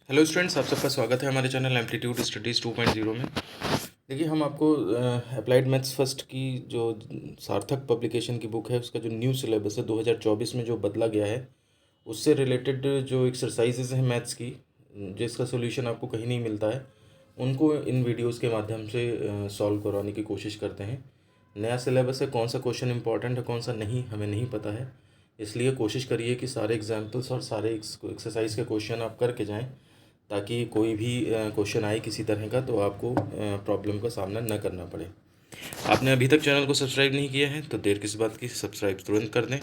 Hello students, आप सबका स्वागत है हमारे चैनल एम्पलीट्यूड स्टडीज़ 2.0 में। देखिए, हम आपको अप्लाइड मैथ्स फर्स्ट की जो सार्थक पब्लिकेशन की बुक है उसका जो न्यू सिलेबस है 2024 में जो बदला गया है उससे रिलेटेड जो एक्सरसाइजेज हैं मैथ्स की, जिसका सोल्यूशन आपको कहीं नहीं मिलता है, उनको इन वीडियोस के माध्यम से सॉल्व करवाने की कोशिश करते हैं। नया सिलेबस है, कौन सा क्वेश्चन इंपॉर्टेंट है कौन सा नहीं हमें नहीं पता है, इसलिए कोशिश करिए कि सारे एग्जाम्पल्स और सारे एक्सरसाइज के क्वेश्चन आप करके जाएं, ताकि कोई भी क्वेश्चन आए किसी तरह का तो आपको प्रॉब्लम का सामना न करना पड़े। आपने अभी तक चैनल को सब्सक्राइब नहीं किया है तो देर किस बात की, सब्सक्राइब तुरंत कर दें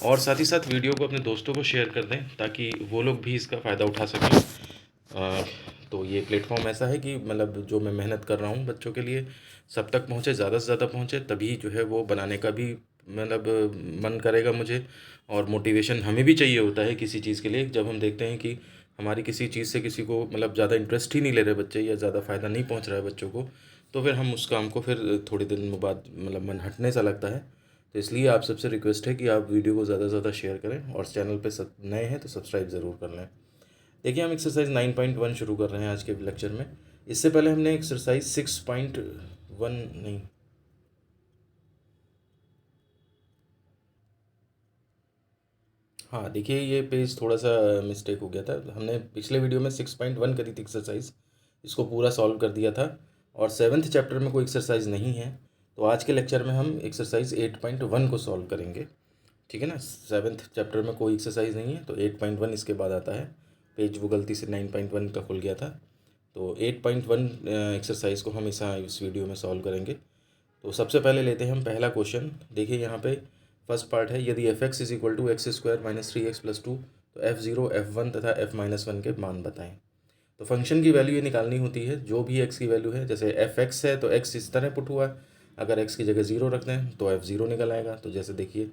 और साथ ही साथ वीडियो को अपने दोस्तों को शेयर कर दें ताकि वो लोग भी इसका फ़ायदा उठा सकें। तो ये प्लेटफॉर्म ऐसा है कि मतलब जो मैं मेहनत कर रहा हूँ बच्चों के लिए सब तक पहुँचे, ज़्यादा से ज़्यादा पहुँचे, तभी जो है वो बनाने का भी मतलब मन करेगा मुझे। और मोटिवेशन हमें भी चाहिए होता है किसी चीज़ के लिए, जब हम देखते हैं कि हमारी किसी चीज़ से किसी को मतलब ज़्यादा इंटरेस्ट ही नहीं ले रहे बच्चे या ज़्यादा फ़ायदा नहीं पहुँच रहा है बच्चों को, तो फिर हम उस काम को फिर थोड़े दिन बाद मतलब मन हटने सा लगता है। तो इसलिए आप सबसे रिक्वेस्ट है कि आप वीडियो को ज़्यादा से ज़्यादा शेयर करें और चैनल पे सब नए हैं तो सब्सक्राइब ज़रूर कर लें। देखिए, हम एक्सरसाइज 9.1 शुरू कर रहे हैं आज के लेक्चर में। इससे पहले हमने एक्सरसाइज 6.1 नहीं, हाँ देखिए, ये पेज थोड़ा सा मिस्टेक हो गया था। हमने पिछले वीडियो में 6.1 करी थी एक्सरसाइज, इसको पूरा सॉल्व कर दिया था और सेवन्थ चैप्टर में कोई एक्सरसाइज नहीं है। तो आज के लेक्चर में हम एक्सरसाइज 8.1 को सॉल्व करेंगे, ठीक है ना। सेवन्थ चैप्टर में कोई एक्सरसाइज नहीं है तो 8.1 इसके बाद आता है। पेज वो गलती से 9.1 का खुल गया था, तो 8.1 एक्सरसाइज को हम इस वीडियो में सॉल्व करेंगे। तो सबसे पहले लेते हैं हम पहला क्वेश्चन। देखिए यहाँ पे फर्स्ट पार्ट है, यदि F X is equal to X square minus 3x+2 तो F0 F1 तथा F-1 के मान बताएं। तो फंक्शन की वैल्यू ये निकालनी होती है, जो भी x की वैल्यू है। जैसे एफ एक्स है तो x इस तरह पुट हुआ है, अगर x की जगह 0 रख दें तो F0 निकल आएगा। तो जैसे देखिए,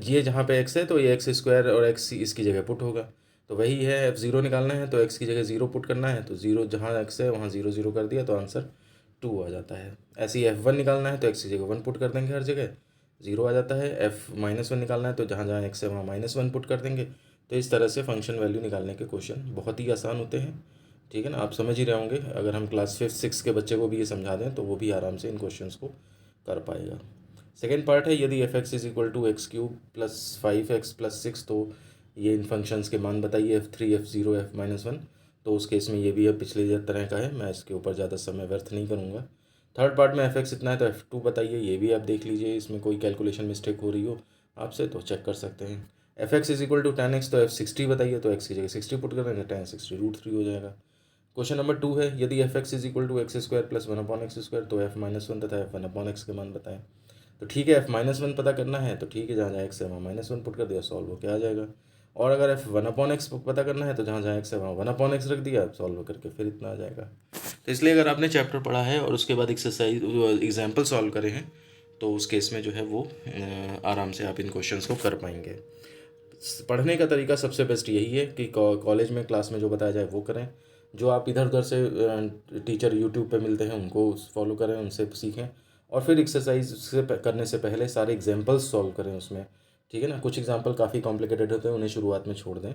ये जहाँ पे x है तो ये एक्स स्क्वायर और x इसकी जगह पुट होगा, तो वही है। F0 निकालना है तो x की जगह 0 पुट करना है, तो 0 जहाँ x है वहाँ 0 0 कर दिया तो आंसर 2 आ जाता है। ऐसे ही F1 निकालना है तो x की जगह 1 पुट कर देंगे, हर जगह 0 आ जाता है। F-1 निकालना है तो जहाँ जहाँ x है वहाँ -1 पुट कर देंगे। तो इस तरह से फंक्शन वैल्यू निकालने के क्वेश्चन बहुत ही आसान होते हैं, ठीक है ना। आप समझ ही रहे होंगे, अगर हम क्लास 5 6 के बच्चे को भी ये समझा दें तो वो भी आराम से इन क्वेश्चंस को कर पाएगा। सेकेंड पार्ट है, यदि F X is equal to x³ + 5x + 6 तो ये इन फंक्शंस के मान बताइए, F3 F0 F-1। तो उस केस में ये भी अब पिछले तरह का है, मैं इसके ऊपर ज़्यादा समय व्यर्थ नहीं करूँगा। थर्ड पार्ट में एफ एक्स इतना है तो F2 बताइए, ये भी आप देख लीजिए, इसमें कोई कैलकुलेशन मिस्टेक हो रही हो आपसे तो चेक कर सकते हैं। F X is equal to 10x तो F60 बताइए, तो x की जगह 60 पुट कर देंगे, 10 60 √3 हो जाएगा। क्वेश्चन नंबर 2 है, यदि F X is equal to x² + 1/x² तो F-1 तथा F1/x के मान बताएं। तो ठीक है, F-1 पता करना है तो ठीक है, जहाँ जहाँ x है वहाँ -1 पुट कर दिया, सॉल्व होकर आ जाएगा। और अगर F1/x पता करना है तो जहाँ जहाँ x है वहाँ 1/x रख दिया, सॉल्व करके फिर इतना आ जाएगा। तो इसलिए अगर आपने चैप्टर पढ़ा है और उसके बाद एक्सरसाइज एग्जाम्पल सॉल्व करे हैं तो उस केस में जो है वो आराम से आप इन क्वेश्चंस को कर पाएंगे। पढ़ने का तरीका सबसे बेस्ट यही है कि कॉलेज में क्लास में जो बताया जाए वो करें। जो आप इधर उधर से टीचर यूट्यूब पे मिलते हैं उनको फॉलो करें, उनसे सीखें। और फिर एक्सरसाइज से करने से पहले सारे एग्जाम्पल्स सॉल्व करें उसमें, ठीक है ना। कुछ एग्जाम्पल काफ़ी कॉम्प्लिकेटेड होते हैं, उन्हें शुरुआत में छोड़ दें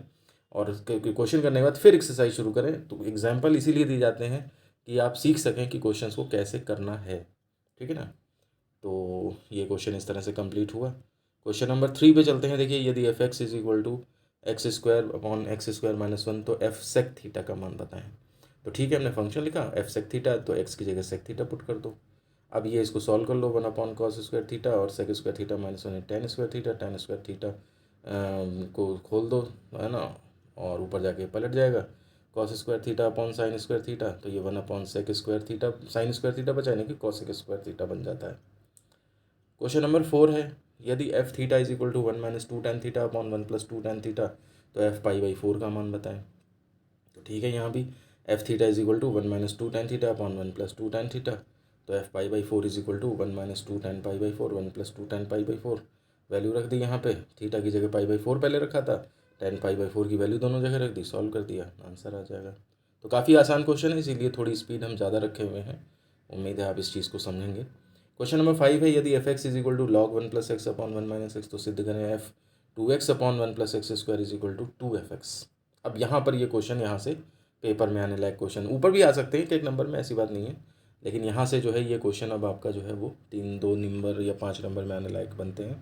और क्वेश्चन करने के बाद फिर एक्सरसाइज शुरू करें। तो एग्जाम्पल इसीलिए दिए जाते हैं कि आप सीख सकें कि क्वेश्चन को कैसे करना है, ठीक है ना। तो ये क्वेश्चन इस तरह से कंप्लीट हुआ। क्वेश्चन नंबर 3 पे चलते हैं। देखिए, यदि F X is equal to x² / x² - 1 तो एफ सेक थीटा का मान बताएं। तो ठीक है, हमने फंक्शन लिखा एफ सेक थीटा, तो x की जगह सेक थीटा पुट कर दो। अब ये इसको सॉल्व कर लो, 1/cos² थीटा और sec² theta -1 tan² theta, tan² theta को खोल दो, है ना, और ऊपर जाके पलट जाएगा। cos² theta upon sin² theta, तो ये 1/sec² थीटा sin² थीटा बचा, यानी कि cos² थीटा बन जाता है। क्वेश्चन नंबर 4 है, यदि F theta is equal to 1 - 2 tan theta upon 1 + 2 tan theta तो F π/4 का मान बताएं। तो ठीक है, यहाँ भी F theta is equal to 1 - 2 tan theta upon 1 + 2 tan theta, तो F π/4 is equal to 1 - 2 tan π/4 1 + 2 tan π/4। Value रख दी यहाँ पे, थीटा की जगह π/4 पहले रखा था, tan π/4 की वैल्यू दोनों जगह रख दी, सॉल्व कर दिया, आंसर आ जाएगा। तो काफ़ी आसान क्वेश्चन है, इसीलिए थोड़ी स्पीड हम ज़्यादा रखे हुए हैं। उम्मीद है आप इस चीज़ को समझेंगे। क्वेश्चन नंबर 5 है, यदि F X is equal to log 1 + x upon 1 - x तो सिद्ध करें F 2x upon 1 + x² is equal to 2f(x). अब यहाँ पर ये क्वेश्चन यहाँ से पेपर में आने लायक क्वेश्चन। ऊपर भी आ सकते हैं एक नंबर में, ऐसी बात नहीं है, लेकिन यहाँ से जो है ये क्वेश्चन अब आपका जो है वो 2 नंबर या 5 नंबर में आने लायक बनते हैं।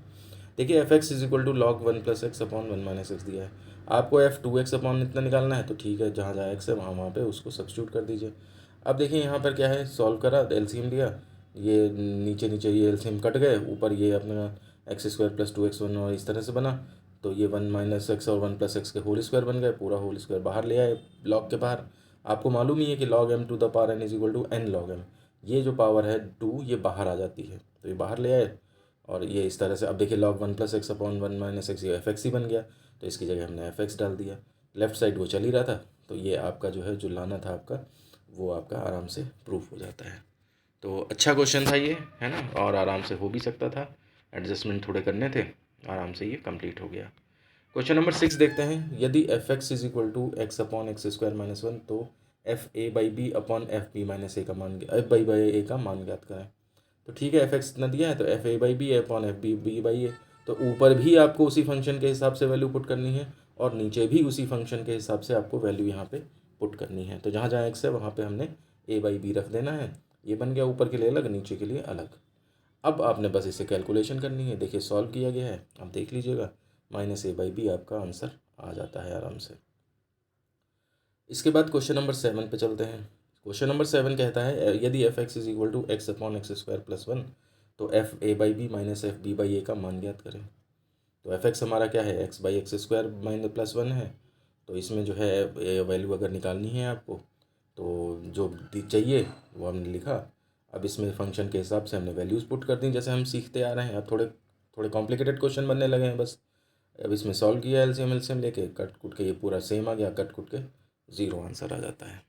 देखिए F X is equal to log 1+x/1 - x दिया है, आपको f(2x) इतना निकालना है, तो ठीक है, जहाँ जहाँ x है वहाँ वहाँ पे उसको सब्स्टिट्यूट कर दीजिए। अब देखिए यहाँ पर क्या है, सॉल्व करा, एलसीएम लिया, ये नीचे नीचे ये एलसीएम कट गए, ऊपर ये अपना x² + 2x1 और इस तरह से बना, तो ये 1 - x और 1+x के होल स्क्वायर बन गए, पूरा होल स्क्वायर बाहर ले आए लॉग के बाहर। आपको मालूम ही है कि log m⁴n is equal to n log m, ये जो पावर है 2 ये बाहर आ जाती है, तो ये बाहर ले आए और ये इस तरह से। अब देखिए log 1+x/1 - x ये f(x) ही बन गया, तो इसकी जगह हमने f(x) डाल दिया। लेफ़्ट साइड वो चल ही रहा था, तो ये आपका जो है जो लाना था आपका, वो आपका आराम से प्रूफ हो जाता है। तो अच्छा क्वेश्चन था ये, है ना, और आराम से हो भी सकता था, एडजस्टमेंट थोड़े करने थे, आराम से ये कंप्लीट हो गया। क्वेश्चन नंबर 6 देखते हैं। यदि f(x) is equal to x/(x²) - 1 तो f(a/b/f(b - a) का मान f/a का मान ज्ञात करें। तो ठीक है, f(x) इतना दिया है, तो f(a/b) f(b/a), तो ऊपर भी आपको उसी फंक्शन के हिसाब से वैल्यू पुट करनी है और नीचे भी उसी फंक्शन के हिसाब से आपको वैल्यू यहाँ पे पुट करनी है। तो जहाँ जहाँ x है वहाँ पे हमने a/b रख देना है। ये बन गया, ऊपर के लिए अलग, नीचे के लिए अलग। अब आपने बस इसे कैलकुलेशन करनी है। देखिए सॉल्व किया गया है, आप देख लीजिएगा, -a/b आपका आंसर आ जाता है आराम से। इसके बाद क्वेश्चन नंबर 7 पे चलते हैं। क्वेश्चन नंबर 7 कहता है यदि f(x) is equal to x/(x² + 1 तो f(a/b - f(b/a) का मान ज्ञात करें। तो f(x) हमारा क्या है, x/(x²) - +1 है, तो इसमें जो है वैल्यू अगर निकालनी है आपको, तो जो चाहिए वो हमने लिखा। अब इसमें फंक्शन के हिसाब से हमने वैल्यूज़ पुट कर दी, जैसे हम सीखते आ रहे हैं। अब थोड़े थोड़े कॉम्प्लिकेटेड क्वेश्चन बनने लगे हैं बस। अब इसमें सॉल्व किया, एलसीएम लेके, कट कुट के ये पूरा सेम आ गया, कट कुट के 0 आंसर आ जाता है।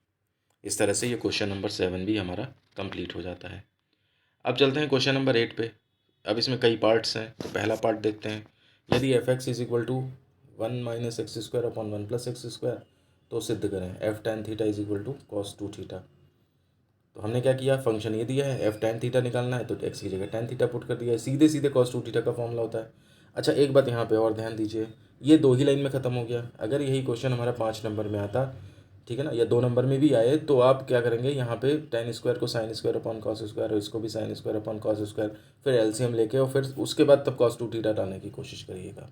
इस तरह से ये क्वेश्चन नंबर 7 भी हमारा कंप्लीट हो जाता है। अब चलते हैं क्वेश्चन नंबर 8 पे। अब इसमें कई पार्ट्स हैं, तो पहला पार्ट देखते हैं। यदि f(x) is equal to 1 - x²/1 + x², तो सिद्ध करें f tan theta is equal to cos 2 theta. तो हमने क्या किया, फंक्शन ये दिया है, f tan थीटा निकालना है, तो x की जगह tan थीटा पुट कर दिया है, सीधे सीधे cos 2 थीटा का फॉर्मूला होता है। अच्छा एक बात यहाँ पे और ध्यान दीजिए, ये 2 ही लाइन में ख़त्म हो गया। अगर यही क्वेश्चन हमारा 5 नंबर में आता, ठीक है ना, या 2 नंबर में भी आए, तो आप क्या करेंगे, यहाँ पे tan² को sin² cos² और इसको भी sin² cos², फिर एलसीएम लेके और फिर उसके बाद तब cos 2 थीटा डालने की कोशिश करिएगा।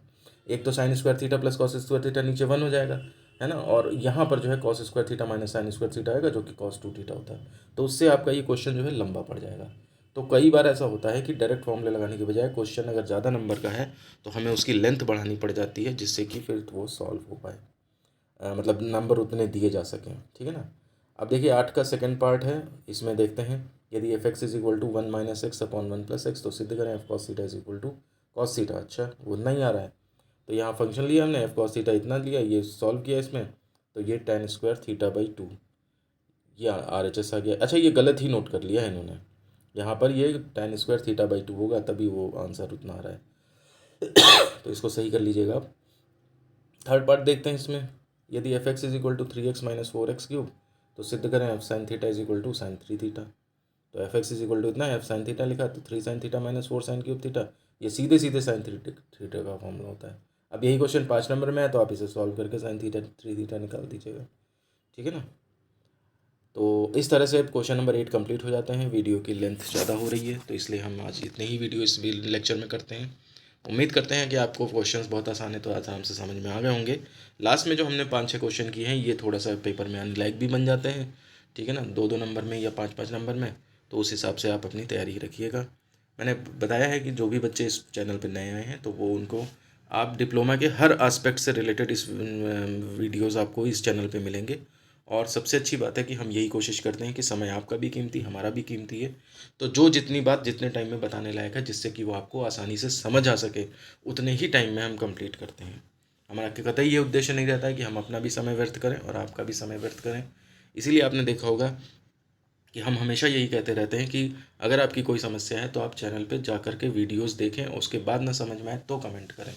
एक तो sin² थीटा + cos² थीटा नीचे 1 हो जाएगा, है ना, और यहाँ पर जो है cos² थीटा - sin² थीटा आएगा, जो कि cos 2 थीटा होता है। तो उससे आपका ये क्वेश्चन जो है लंबा पड़ जाएगा। तो कई बार ऐसा होता है कि डायरेक्ट फॉर्मूले लगाने के बजाय क्वेश्चन अगर ज़्यादा नंबर का है तो हमें उसकी लेंथ बढ़ानी पड़ जाती है, जिससे कि फिर वो सॉल्व हो पाए, मतलब नंबर उतने दिए जा सकें, ठीक है ना। अब देखिए 8 का सेकंड पार्ट है, इसमें देखते हैं। यदि f(x) is equal to 1 - x/(1 + x), तो सिद्ध करें f cos theta is equal to cos theta. अच्छा उतना ही आ रहा है, तो यहाँ फंक्शन लिया हमने, f cos थीटा इतना लिया, ये सॉल्व किया इसमें, तो ये tan² थीटा/2 ये RHS आ गया। अच्छा ये गलत ही नोट कर लिया है इन्होंने, यहाँ पर ये tan² थीटा/2 होगा, तभी वो आंसर उतना आ रहा है। तो इसको सही कर लीजिएगा आप। थर्ड पार्ट देखते हैं इसमें। यदि f(x) is equal to 3x - 4x³ तो सिद्ध करें f sin theta is equal to sin 3 theta. तो f(x) इज इक्वल टू इतना, f sin थीटा लिखा, तो 3 sin थीटा - 4 sin³ थीटा, ये सीधे सीधे sin 3 थीटा का फॉर्मूला होता है। अब यही क्वेश्चन 5 नंबर में है, तो आप इसे सॉल्व करके sin थीटा 3 थीटा निकाल दीजिएगा, ठीक है ना। तो इस तरह से अब क्वेश्चन नंबर 8 कंप्लीट हो जाते हैं। वीडियो की लेंथ ज़्यादा हो रही है, तो इसलिए हम आज इतने ही वीडियो इस लेक्चर में करते हैं। उम्मीद करते हैं कि आपको क्वेश्चंस बहुत आसान है, तो आराम से समझ में आ गए होंगे। लास्ट में जो हमने 5-6 क्वेश्चन किए हैं, ये थोड़ा सा पेपर में आने लायक भी बन जाते हैं, ठीक है ना, 2-2 नंबर में या 5-5 नंबर में। तो उस हिसाब से आप अपनी तैयारी रखिएगा। मैंने बताया है कि जो भी बच्चे इस चैनल पर नए आए हैं, तो वो उनको आप डिप्लोमा के हर आस्पेक्ट से रिलेटेड इस वीडियोज़ आपको इस चैनल पर मिलेंगे। और सबसे अच्छी बात है कि हम यही कोशिश करते हैं कि समय आपका भी कीमती, हमारा भी कीमती है, तो जो जितनी बात जितने टाइम में बताने लायक है, जिससे कि वो आपको आसानी से समझ आ सके, उतने ही टाइम में हम कंप्लीट करते हैं। हमारा कतई ये उद्देश्य नहीं रहता है कि हम अपना भी समय व्यर्थ करें और आपका भी समय व्यर्थ करें। इसीलिए आपने देखा होगा कि हम हमेशा यही कहते रहते हैं कि अगर आपकी कोई समस्या है तो आप चैनल पर जा कर के वीडियोज़ देखें, उसके बाद ना समझ में आए तो कमेंट करें।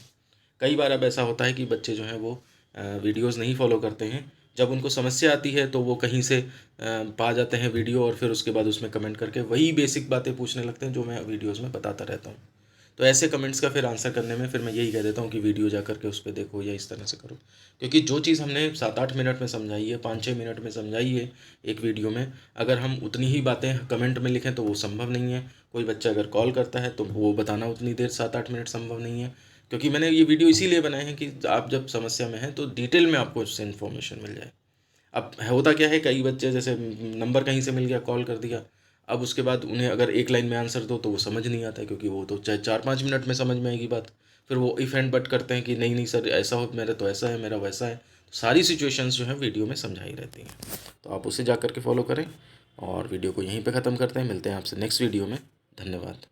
कई बार अब ऐसा होता है कि बच्चे जो हैं वो वीडियोज़ नहीं फॉलो करते हैं। जब उनको समस्या आती है तो वो कहीं से पा जाते हैं वीडियो और फिर उसके बाद उसमें कमेंट करके वही बेसिक बातें पूछने लगते हैं जो मैं वीडियोज़ में बताता रहता हूँ। तो ऐसे कमेंट्स का फिर आंसर करने में फिर मैं यही कह देता हूँ कि वीडियो जा कर के उस पर देखो या इस तरह से करो, क्योंकि जो चीज़ हमने 7-8 मिनट में समझाई है, 5-6 मिनट में समझाई है एक वीडियो में, अगर हम उतनी ही बातें कमेंट में लिखें तो वो संभव नहीं है। कोई बच्चा अगर कॉल करता है तो वो बताना उतनी देर 7-8 मिनट संभव नहीं है, क्योंकि मैंने ये वीडियो इसीलिए बनाए हैं कि आप जब समस्या में हैं तो डिटेल में आपको उससे इन्फॉर्मेशन मिल जाए। अब होता क्या है, कई बच्चे जैसे नंबर कहीं से मिल गया, कॉल कर दिया, अब उसके बाद उन्हें अगर एक लाइन में आंसर दो तो वो समझ नहीं आता है, क्योंकि वो तो चाहे 4-5 मिनट में समझ में आएगी बात। फिर वो इफ़ एंड बट करते हैं कि नहीं नहीं सर ऐसा हो, मेरा तो ऐसा है, मेरा वैसा है। तो सारी सिचुएशंस जो है वीडियो में समझाई रहती हैं, तो आप उसे जा कर के फॉलो करें। और वीडियो को यहीं पे ख़त्म करते हैं, मिलते हैं आपसे नेक्स्ट वीडियो में। धन्यवाद।